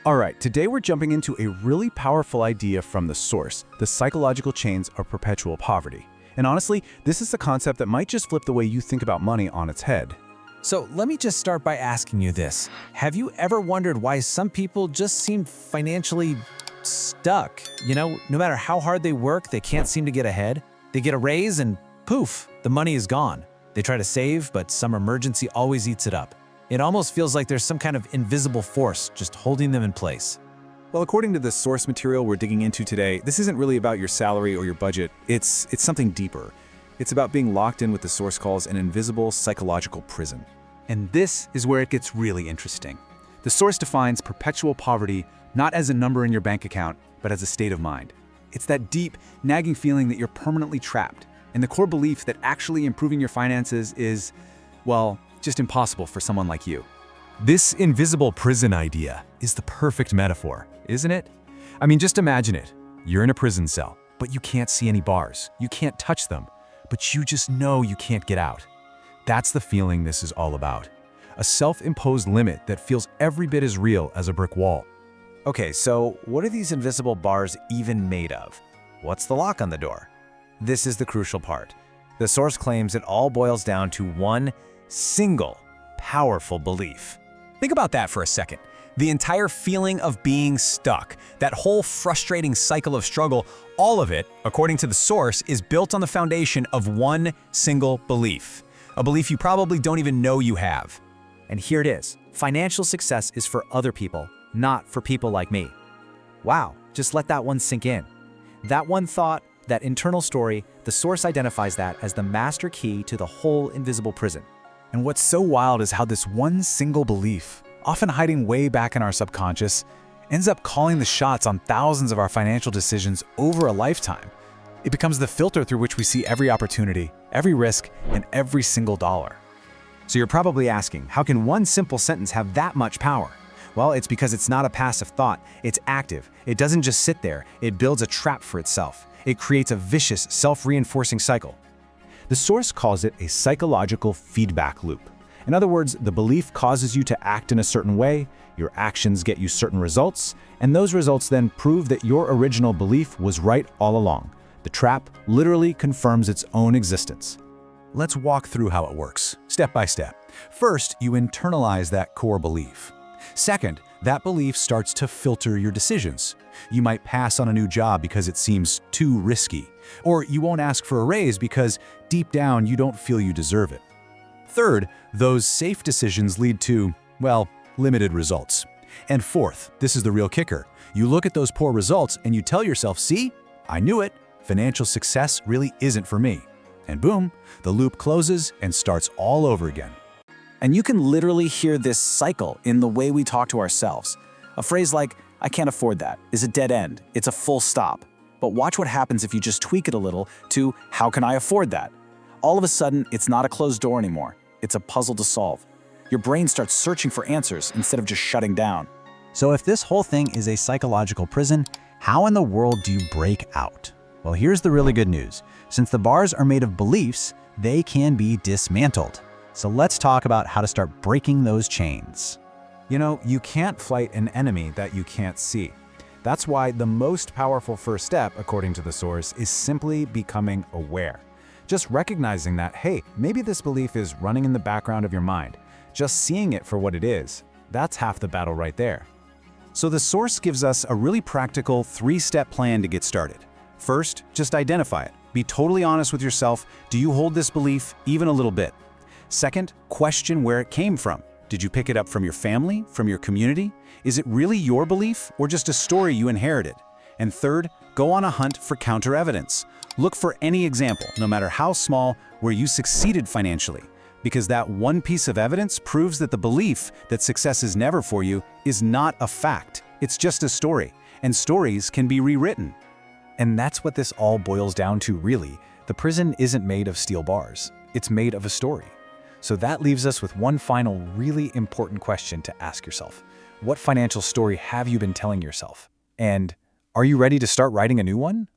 All right, today we're jumping into a really powerful idea from the source, the psychological chains of perpetual poverty. And honestly, this is a concept that might just flip the way you think about money on its head. So let me just start by asking you this. Have you ever wondered why some people just seem financially stuck? No matter how hard they work, they can't seem to get ahead. They get a raise and poof, the money is gone. They try to save, but some emergency always eats it up. It almost feels like there's some kind of invisible force just holding them in place. Well, according to the source material we're digging into today, this isn't really about your salary or your budget. It's something deeper. It's about being locked in what the source calls an invisible psychological prison. And this is where it gets really interesting. The source defines perpetual poverty not as a number in your bank account, but as a state of mind. It's that deep, nagging feeling that you're permanently trapped, and the core belief that actually improving your finances is, well, just impossible for someone like you. This invisible prison idea is the perfect metaphor, isn't it? I mean, just imagine it. You're in a prison cell, but you can't see any bars. You can't touch them, but you just know you can't get out. That's the feeling this is all about. A self-imposed limit that feels every bit as real as a brick wall. Okay, so what are these invisible bars even made of? What's the lock on the door? This is the crucial part. The source claims it all boils down to one single, powerful belief. Think about that for a second. The entire feeling of being stuck, that whole frustrating cycle of struggle, all of it, according to the source, is built on the foundation of one single belief. A belief you probably don't even know you have. And here it is. Financial success is for other people, not for people like me. Wow, just let that one sink in. That one thought, that internal story, the source identifies that as the master key to the whole invisible prison. And what's so wild is how this one single belief, often hiding way back in our subconscious, ends up calling the shots on thousands of our financial decisions over a lifetime. It becomes the filter through which we see every opportunity, every risk, and every single dollar. So you're probably asking, how can one simple sentence have that much power? Well, it's because it's not a passive thought, it's active. It doesn't just sit there, it builds a trap for itself. It creates a vicious, self-reinforcing cycle. The source calls it a psychological feedback loop. In other words, the belief causes you to act in a certain way, your actions get you certain results, and those results then prove that your original belief was right all along. The trap literally confirms its own existence. Let's walk through how it works, step by step. First, you internalize that core belief. Second, that belief starts to filter your decisions. You might pass on a new job because it seems too risky, or you won't ask for a raise because deep down you don't feel you deserve it. Third, those safe decisions lead to, well, limited results. And fourth, this is the real kicker. You look at those poor results and you tell yourself, see, I knew it, financial success really isn't for me. And boom, the loop closes and starts all over again. And you can literally hear this cycle in the way we talk to ourselves. A phrase like, I can't afford that, is a dead end. It's a full stop. But watch what happens if you just tweak it a little to, how can I afford that? All of a sudden, it's not a closed door anymore. It's a puzzle to solve. Your brain starts searching for answers instead of just shutting down. So if this whole thing is a psychological prison, how in the world do you break out? Well, here's the really good news. Since the bars are made of beliefs, they can be dismantled. So let's talk about how to start breaking those chains. You can't fight an enemy that you can't see. That's why the most powerful first step, according to the source, is simply becoming aware. Just recognizing that, hey, maybe this belief is running in the background of your mind. Just seeing it for what it is, that's half the battle right there. So the source gives us a really practical 3-step plan to get started. First, just identify it. Be totally honest with yourself. Do you hold this belief even a little bit? Second, question where it came from. Did you pick it up from your family, from your community? Is it really your belief or just a story you inherited? And third, go on a hunt for counter evidence. Look for any example, no matter how small, where you succeeded financially, because that one piece of evidence proves that the belief that success is never for you is not a fact. It's just a story, and stories can be rewritten. And that's what this all boils down to, really. The prison isn't made of steel bars. It's made of a story. So that leaves us with one final really important question to ask yourself. What financial story have you been telling yourself? And are you ready to start writing a new one?